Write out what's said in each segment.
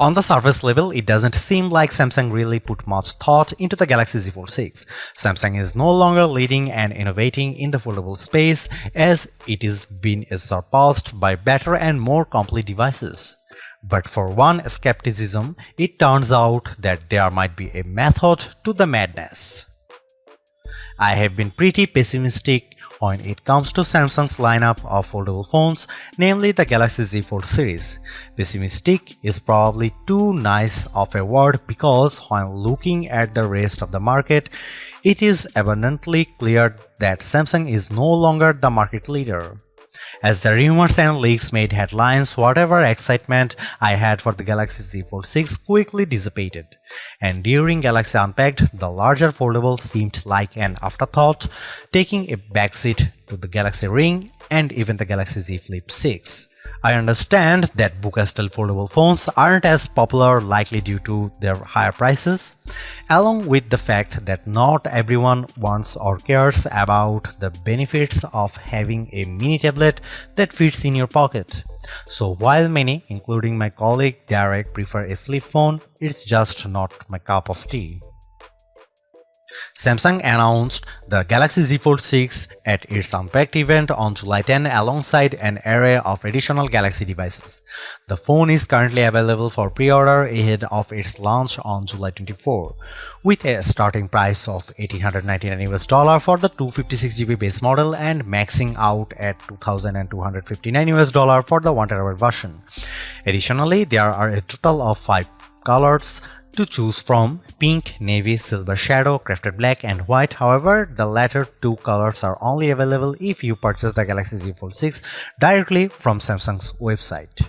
On the surface level, it doesn't seem like Samsung really put much thought into the Galaxy Z Fold 6. Samsung is no longer leading and innovating in the foldable space, as it is being surpassed by better and more complete devices. But for one skepticism, it turns out that there might be a method to the madness. I have been pretty pessimistic when it comes to Samsung's lineup of foldable phones, namely the Galaxy Z Fold series. Pessimistic is probably too nice of a word because when looking at the rest of the market, it is abundantly clear that Samsung is no longer the market leader. As the rumors and leaks made headlines, whatever excitement I had for the Galaxy Z Fold 6 quickly dissipated, and during Galaxy Unpacked, the larger foldable seemed like an afterthought, taking a backseat to the Galaxy Ring and even the Galaxy Z Flip 6. I understand that Buca-style foldable phones aren't as popular, likely due to their higher prices, along with the fact that not everyone wants or cares about the benefits of having a mini tablet that fits in your pocket. So while many, including my colleague Derek, prefer a flip phone, it's just not my cup of tea. Samsung announced the Galaxy Z Fold 6 at its Unpacked event on July 10 alongside an array of additional Galaxy devices. The phone is currently available for pre-order ahead of its launch on July 24, with a starting price of $1,899 for the 256GB base model and maxing out at $2,259 for the 1TB version. Additionally, there are a total of 5 colors to choose from: pink, navy, silver shadow, crafted black, and white. However, the latter two colors are only available if you purchase the Galaxy Z Fold 6 directly from Samsung's website.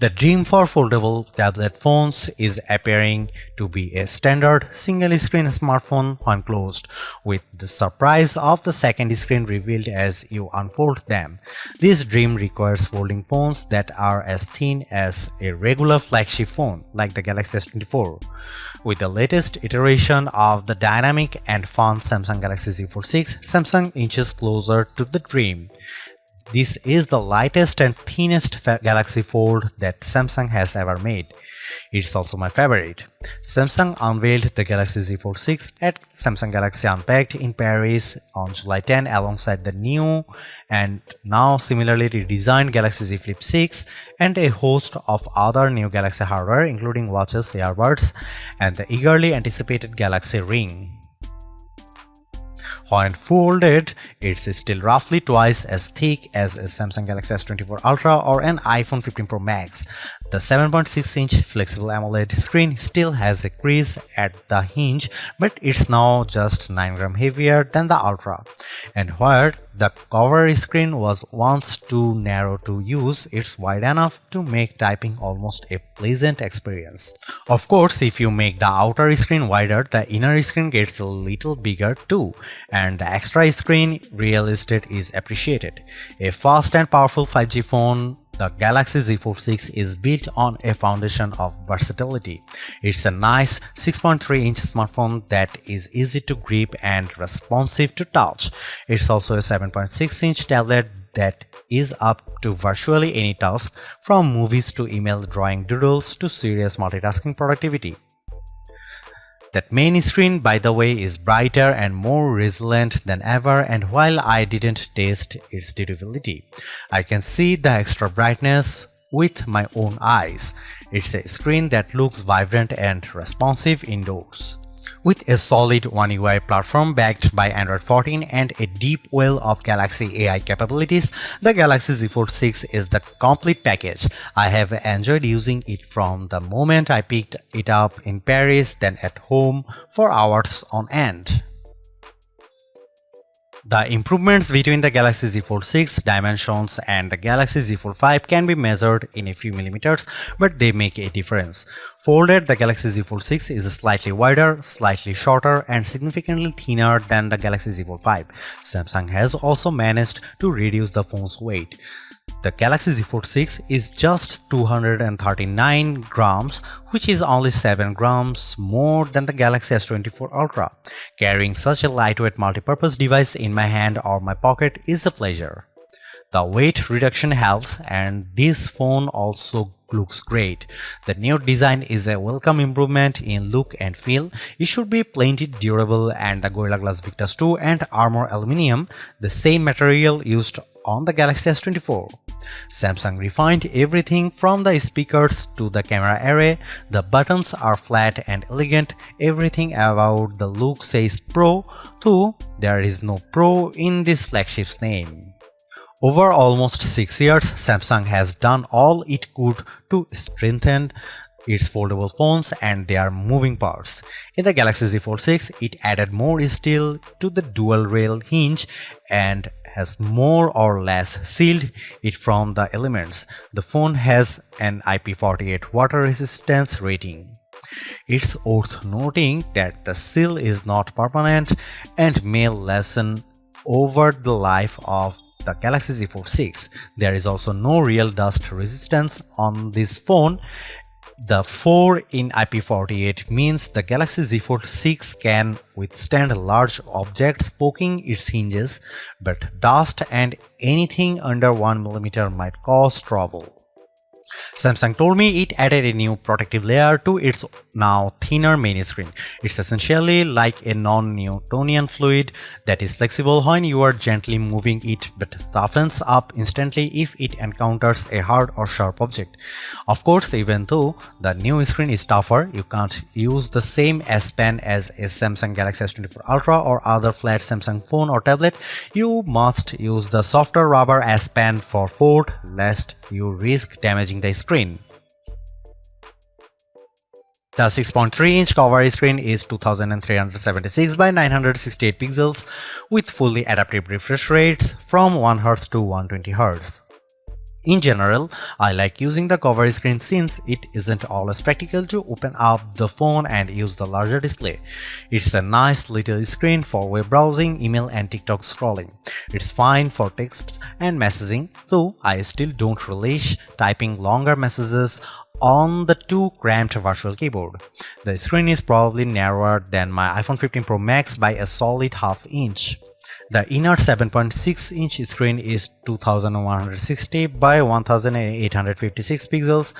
The dream for foldable tablet phones is appearing to be a standard single-screen smartphone when closed, with the surprise of the second screen revealed as you unfold them. This dream requires folding phones that are as thin as a regular flagship phone, like the Galaxy S24. With the latest iteration of the dynamic and fun Samsung Galaxy Z Fold 6, Samsung inches closer to the dream. This is the lightest and thinnest Galaxy Fold that Samsung has ever made. It's also my favorite. Samsung unveiled the Galaxy Z Fold 6 at Samsung Galaxy Unpacked in Paris on July 10 alongside the new and now similarly redesigned Galaxy Z Flip 6 and a host of other new Galaxy hardware including watches, earbuds, and the eagerly anticipated Galaxy Ring. When folded, it's still roughly twice as thick as a Samsung Galaxy S24 Ultra or an iPhone 15 Pro Max. The 7.6-inch flexible AMOLED screen still has a crease at the hinge, but it's now just 9 grams heavier than the Ultra. And where the cover screen was once too narrow to use, it's wide enough to make typing almost a pleasant experience. Of course, if you make the outer screen wider, the inner screen gets a little bigger too, and the extra screen real estate is appreciated. A fast and powerful 5G phone, the Galaxy Z Fold 6 is built on a foundation of versatility. It's a nice 6.3-inch smartphone that is easy to grip and responsive to touch. It's also a 7.6-inch tablet that is up to virtually any task, from movies to email, drawing doodles to serious multitasking productivity. That main screen, by the way, is brighter and more resilient than ever, and while I didn't test its durability, I can see the extra brightness with my own eyes. It's a screen that looks vibrant and responsive indoors. With a solid One UI platform backed by Android 14 and a deep well of Galaxy AI capabilities, the Galaxy Z Fold 6 is the complete package. I have enjoyed using it from the moment I picked it up in Paris, then at home for hours on end. The improvements between the Galaxy Z Fold 6 dimensions and the Galaxy Z Fold 5 can be measured in a few millimeters, but they make a difference. Folded, the Galaxy Z Fold 6 is slightly wider, slightly shorter, and significantly thinner than the Galaxy Z Fold 5. Samsung has also managed to reduce the phone's weight. The Galaxy Z Fold 6 is just 239 grams, which is only 7 grams more than the Galaxy S24 Ultra. Carrying such a lightweight multi-purpose device in my hand or my pocket is a pleasure. The weight reduction helps, and this phone also looks great. The new design is a welcome improvement in look and feel. It should be plenty durable, and the Gorilla Glass Victus 2 and Armor Aluminium, the same material used on the Galaxy S24. Samsung refined everything from the speakers to the camera array. The buttons are flat and elegant. Everything about the look says Pro, though there is no Pro in this flagship's name. Over almost 6 years, Samsung has done all it could to strengthen its foldable phones and their moving parts. In the Galaxy Z Fold 6, it added more steel to the dual rail hinge and has more or less sealed it from the elements. The phone has an IP48 water resistance rating. It's worth noting that the seal is not permanent and may lessen over the life of the Galaxy Z Fold 6. There is also no real dust resistance on this phone. The 4 in IP48 means the Galaxy Z Fold 6 can withstand large objects poking its hinges, but dust and anything under 1mm might cause trouble. Samsung told me it added a new protective layer to its now thinner main screen. It's essentially like a non-Newtonian fluid that is flexible when you are gently moving it but toughens up instantly if it encounters a hard or sharp object. Of course, even though the new screen is tougher, you can't use the same S Pen as a Samsung Galaxy S24 Ultra or other flat Samsung phone or tablet. You must use the softer rubber S Pen for Fold, lest you risk damaging the screen. The 6.3-inch cover screen is 2376 by 968 pixels with fully adaptive refresh rates from 1Hz to 120Hz. In general, I like using the cover screen since it isn't always practical to open up the phone and use the larger display. It's a nice little screen for web browsing, email and TikTok scrolling. It's fine for texts and messaging, though I still don't relish typing longer messages on the too cramped virtual keyboard. The screen is probably narrower than my iPhone 15 Pro Max by a solid half inch. The inner 7.6-inch screen is 2160 by 1856 pixels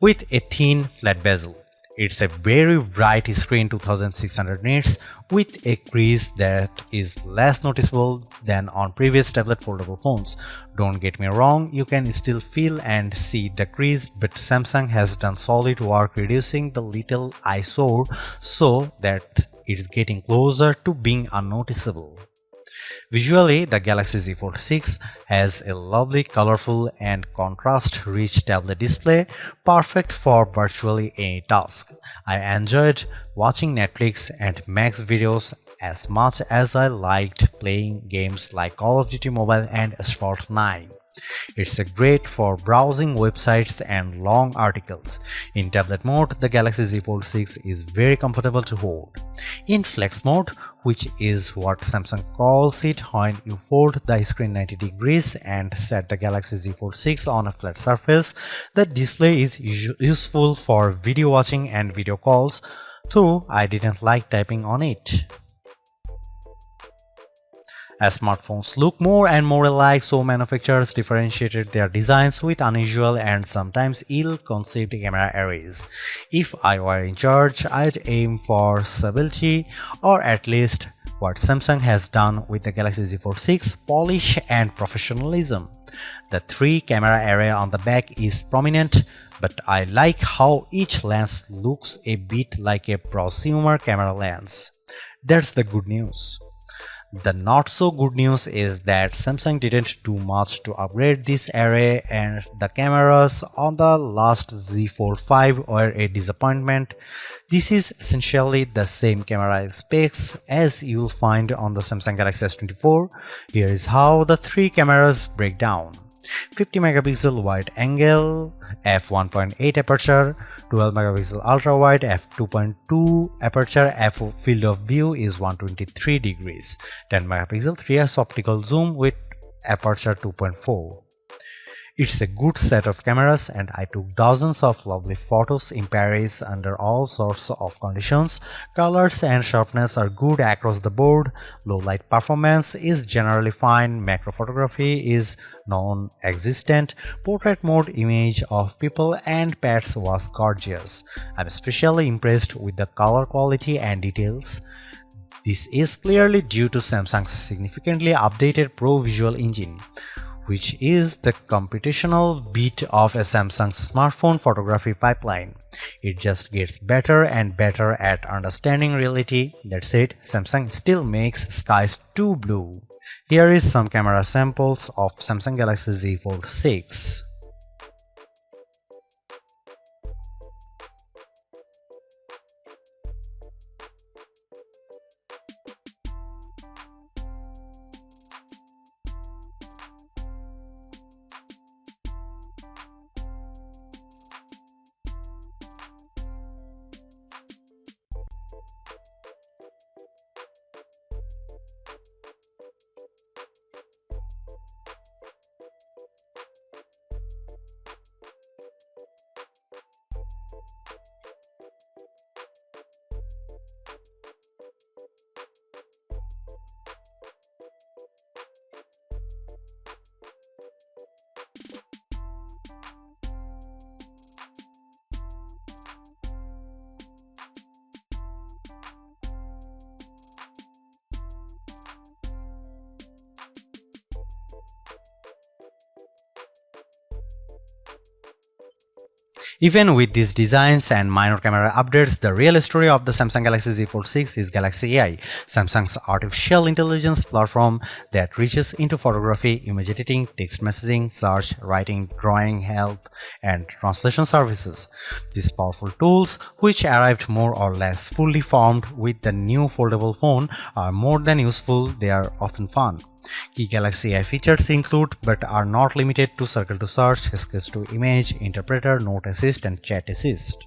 with a thin flat bezel. It's a very bright screen, 2600 nits, with a crease that is less noticeable than on previous tablet foldable phones. Don't get me wrong, you can still feel and see the crease, but Samsung has done solid work reducing the little eyesore so that it's getting closer to being unnoticeable. Visually, the Galaxy Z Fold 6 has a lovely, colorful and contrast-rich tablet display, perfect for virtually any task. I enjoyed watching Netflix and Max videos as much as I liked playing games like Call of Duty Mobile and Asphalt 9. It's great for browsing websites and long articles. In tablet mode, the Galaxy Z Fold 6 is very comfortable to hold. In flex mode, which is what Samsung calls it when you fold the screen 90 degrees and set the Galaxy Z Fold 6 on a flat surface, the display is useful for video watching and video calls, though I didn't like typing on it. As smartphones look more and more alike, so manufacturers differentiated their designs with unusual and sometimes ill-conceived camera arrays. If I were in charge, I'd aim for stability, or at least what Samsung has done with the Galaxy Z Fold 6, polish and professionalism. The 3-camera array on the back is prominent, but I like how each lens looks a bit like a prosumer camera lens. That's the good news. The not so good news is that Samsung didn't do much to upgrade this array, and the cameras on the last Z Fold 5 were a disappointment. This is essentially the same camera specs as you'll find on the Samsung Galaxy S24. Here is how the 3 cameras break down. 50 megapixel wide angle, f1.8 aperture, 12 megapixel ultra wide, f2.2 aperture, f field of view is 123 degrees, 10 megapixel 3x optical zoom with aperture 2.4. It's a good set of cameras and I took dozens of lovely photos in Paris under all sorts of conditions. Colors and sharpness are good across the board. Low light performance is generally fine. Macro photography is non-existent. Portrait mode image of people and pets was gorgeous. I'm especially impressed with the color quality and details. This is clearly due to Samsung's significantly updated Pro Visual Engine, which is the computational bit of a Samsung's smartphone photography pipeline. It just gets better and better at understanding reality. That said, Samsung still makes skies too blue. Here is some camera samples of Samsung Galaxy Z Fold 6. Even with these designs and minor camera updates, the real story of the Samsung Galaxy Z Fold 6 is Galaxy AI, Samsung's artificial intelligence platform that reaches into photography, image editing, text messaging, search, writing, drawing, health, and translation services. These powerful tools, which arrived more or less fully formed with the new foldable phone, are more than useful, they are often fun. Key Galaxy AI features include, but are not limited to, Circle to Search, Sketch to Image, Interpreter, Note Assist, and Chat Assist.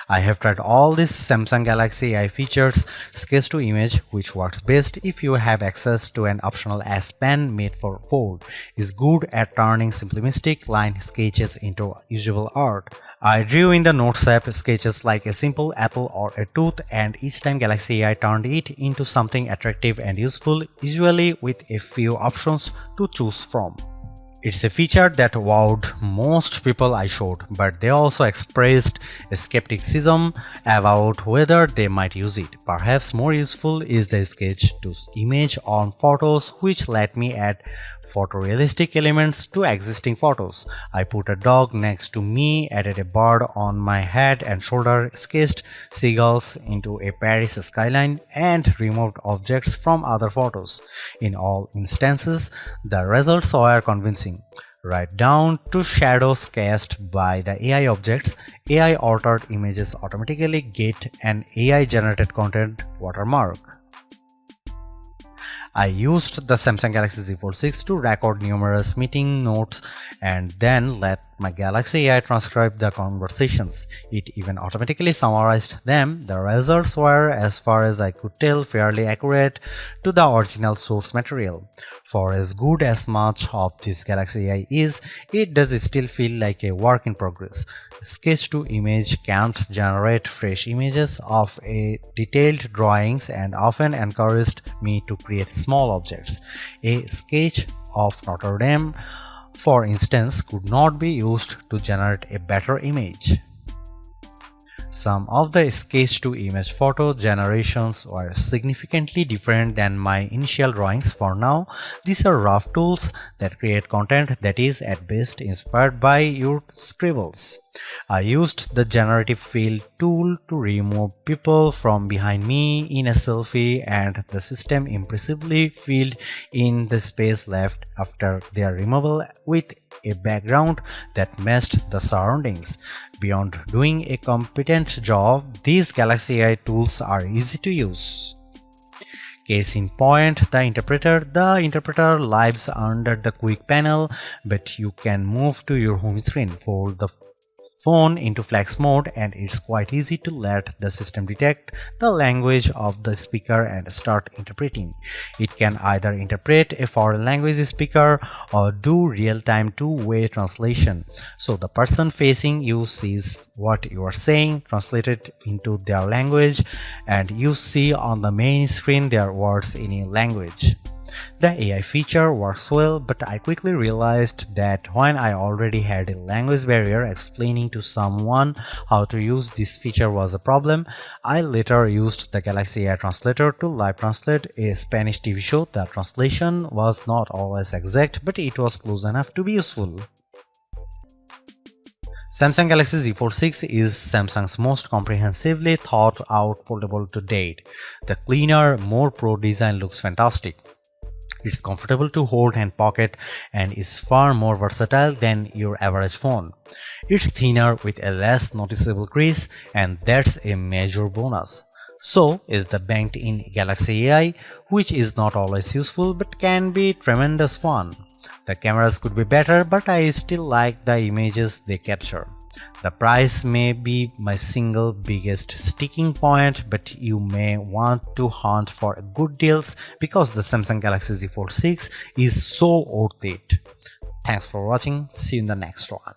I have tried all these Samsung Galaxy AI features. Sketch to Image, which works best if you have access to an optional S Pen made for Fold, is good at turning simplistic line sketches into usable art. I drew in the Notes app sketches like a simple apple or a tooth, and each time Galaxy AI turned it into something attractive and useful, usually with a few options to choose from. It's a feature that wowed most people I showed, but they also expressed a skepticism about whether they might use it. Perhaps more useful is the sketch to image on photos, which let me add photorealistic elements to existing photos. I put a dog next to me, added a bird on my head and shoulder, sketched seagulls into a Paris skyline, and removed objects from other photos. In all instances, the results were convincing. Right down to shadows cast by the AI objects. AI altered images automatically get an AI generated content watermark. I used the Samsung Galaxy Z Fold 6 to record numerous meeting notes and then let my Galaxy AI transcribe the conversations. It even automatically summarized them. The results were, as far as I could tell, fairly accurate to the original source material. For as good as much of this Galaxy AI is, it does still feel like a work in progress. Sketch to Image can't generate fresh images of a detailed drawings and often encouraged me to create small objects. A sketch of Notre Dame, for instance, could not be used to generate a better image. Some of the sketch-to-image photo generations were significantly different than my initial drawings. For now, these are rough tools that create content that is at best inspired by your scribbles. I used the generative fill tool to remove people from behind me in a selfie, and the system impressively filled in the space left after their removal with a background that matched the surroundings. Beyond doing a competent job, these Galaxy AI tools are easy to use. Case in point, the interpreter. The interpreter lives under the quick panel, but you can move to your home screen, fold the phone into flex mode, and it's quite easy to let the system detect the language of the speaker and start interpreting. It can either interpret a foreign language speaker or do real-time two-way translation, so the person facing you sees what you are saying translated into their language, and you see on the main screen their words in your language. The AI feature works well, but I quickly realized that when I already had a language barrier, explaining to someone how to use this feature was a problem. I later used the Galaxy AI Translator to live translate a Spanish TV show. The translation was not always exact, but it was close enough to be useful. Samsung Galaxy Z Fold 6 is Samsung's most comprehensively thought out foldable to date. The cleaner, more pro design looks fantastic. It's comfortable to hold and pocket and is far more versatile than your average phone. It's thinner with a less noticeable crease, and that's a major bonus. So is the banked-in Galaxy AI, which is not always useful but can be tremendous fun. The cameras could be better, but I still like the images they capture. The price may be my single biggest sticking point, but you may want to hunt for good deals because the Samsung Galaxy Z Fold 6 is so worth it. Thanks for watching. See you in the next one.